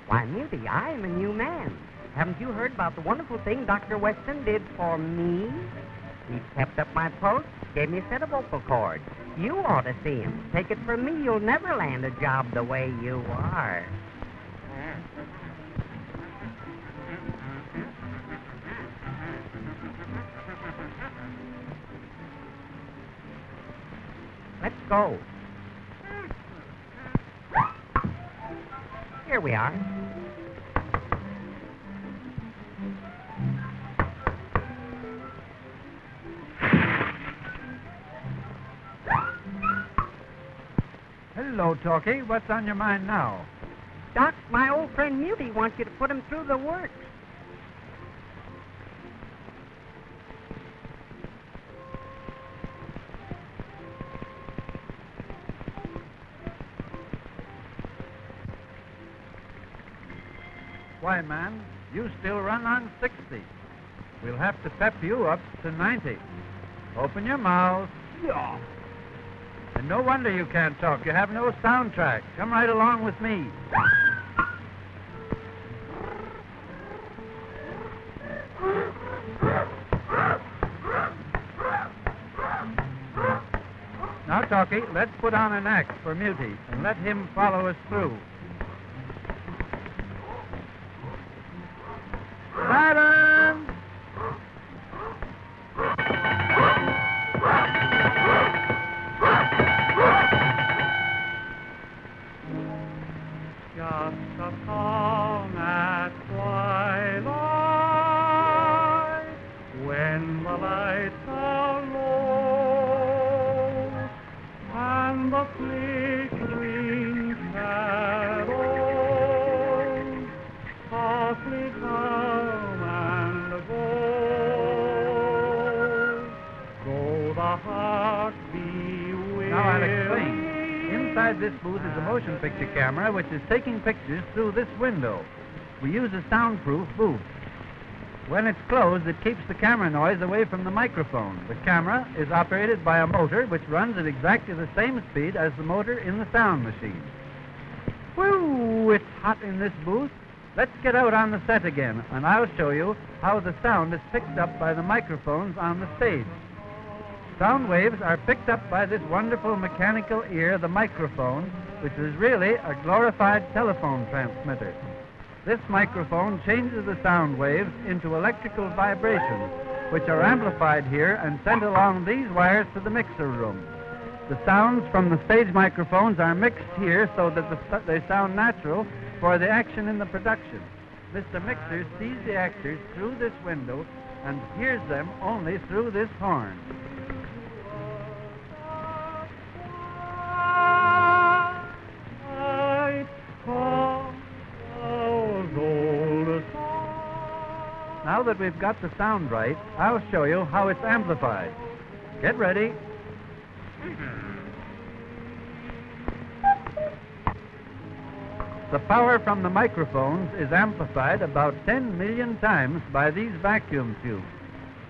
Why, Mutie, I am a new man. Haven't you heard about the wonderful thing Dr. Weston did for me? He kept up my pulse, gave me a set of vocal cords. You ought to see him. Take it from me, you'll never land a job the way you are. Let's go. Here we are. Hello, Talkie. What's on your mind now? Doc, my old friend Mutie wants you to put him through the works. Why, man, you still run on 60. We'll have to pep you up to 90. Open your mouth. Yeah. And no wonder you can't talk. You have no soundtrack. Come right along with me. Now, Talkie, let's put on an act for Mutie and let him follow us through. Silence! Just a calm at twilight, when the lights are low, and the flickering shadows softly come and go, though the heart be weary. Now I'll explain. Inside this booth is a motion picture camera which is taking pictures through this window. We use a soundproof booth. When it's closed, it keeps the camera noise away from the microphone. The camera is operated by a motor which runs at exactly the same speed as the motor in the sound machine. Whew, it's hot in this booth. Let's get out on the set again, and I'll show you how the sound is picked up by the microphones on the stage. Sound waves are picked up by this wonderful mechanical ear, the microphone, which is really a glorified telephone transmitter. This microphone changes the sound waves into electrical vibrations, which are amplified here and sent along these wires to the mixer room. The sounds from the stage microphones are mixed here so that they sound natural for the action in the production. Mr. Mixer sees the actors through this window and hears them only through this horn. Now that we've got the sound right, I'll show you how it's amplified. Get ready. The power from the microphones is amplified about 10 million times by these vacuum tubes,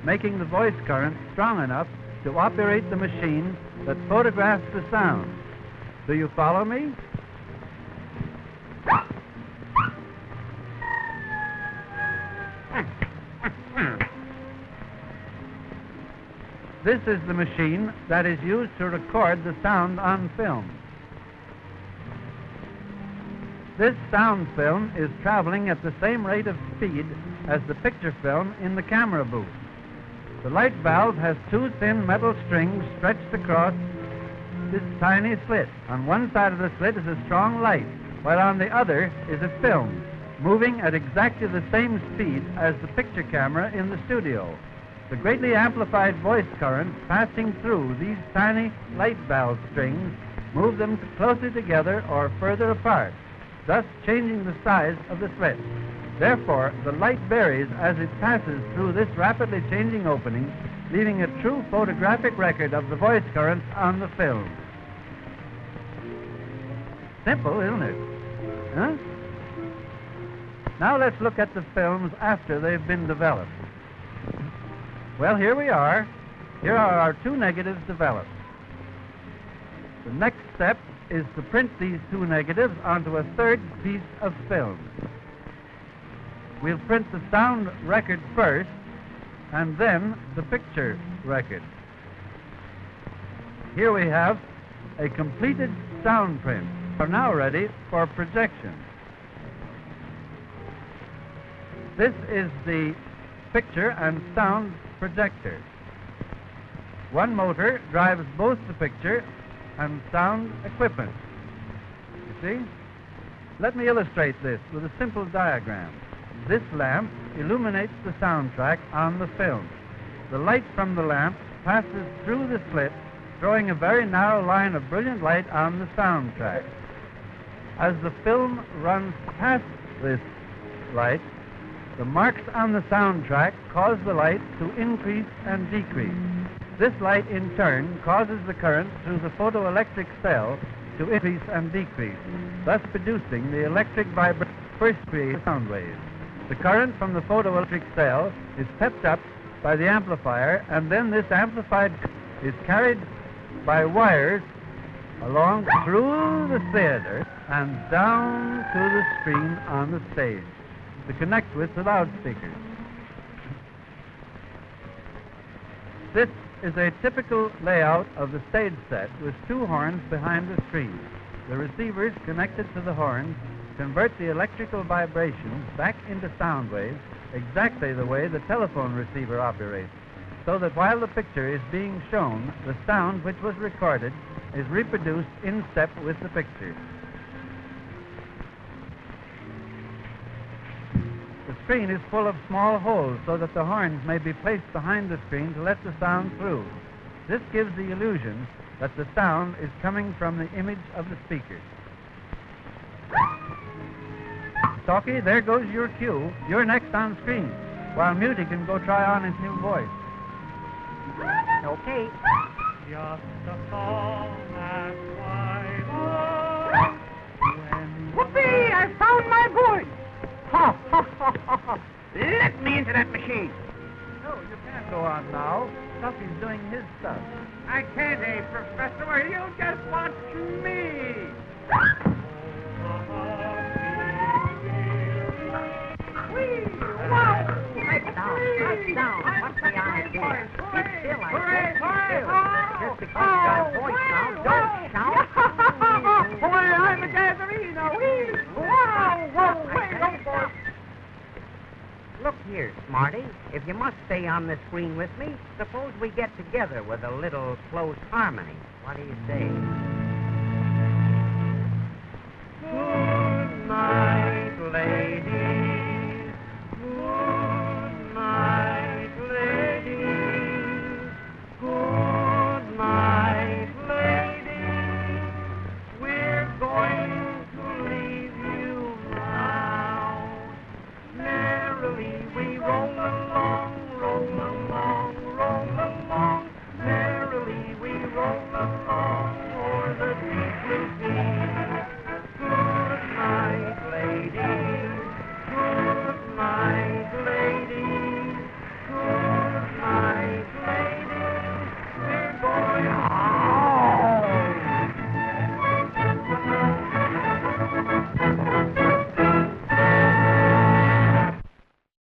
making the voice current strong enough to operate the machine that photographs the sound. Do you follow me? This is the machine that is used to record the sound on film. This sound film is traveling at the same rate of speed as the picture film in the camera booth. The light valve has two thin metal strings stretched across this tiny slit. On one side of the slit is a strong light, while on the other is a film, moving at exactly the same speed as the picture camera in the studio. The greatly amplified voice currents passing through these tiny light valve strings move them closer together or further apart, thus changing the size of the slit. Therefore, the light varies as it passes through this rapidly changing opening, leaving a true photographic record of the voice currents on the film. Simple, isn't it? Huh? Now let's look at the films after they've been developed. Well, here we are. Here are our two negatives developed. The next step is to print these two negatives onto a third piece of film. We'll print the sound record first, and then the picture record. Here we have a completed sound print. We're now ready for projection. This is the picture and sound projector. One motor drives both the picture and sound equipment. You see? Let me illustrate this with a simple diagram. This lamp illuminates the soundtrack on the film. The light from the lamp passes through the slit, throwing a very narrow line of brilliant light on the soundtrack. As the film runs past this light, the marks on the soundtrack cause the light to increase and decrease. This light, in turn, causes the current through the photoelectric cell to increase and decrease, thus producing the electric vibration first created sound waves. The current from the photoelectric cell is pepped up by the amplifier, and then this amplified is carried by wires along through the theater and down to the screen on the stage to connect with the loudspeakers. This is a typical layout of the stage set with two horns behind the screen. The receivers connected to the horns convert the electrical vibrations back into sound waves exactly the way the telephone receiver operates, so that while the picture is being shown, the sound which was recorded is reproduced in step with the picture. The screen is full of small holes so that the horns may be placed behind the screen to let the sound through. This gives the illusion that the sound is coming from the image of the speakers. Talkie, there goes your cue. You're next on screen, while Mutie can go try on his new voice. Okay. Just a song as wide Whoopee! I found my voice! Ha, ha, ha, ha, ha. Let me into that machine. No, you can't go on now. Talkie's doing his stuff. I can't, Professor. Well, you just watch me. Wow! Right down. What's the idea? Keep still, I said. Just because you got a voice now, don't shout. Boy, I'm a Gazzarino. Whoa! Look here, Smarty. If you must stay on the screen with me, suppose we get together with a little close harmony. What do you say?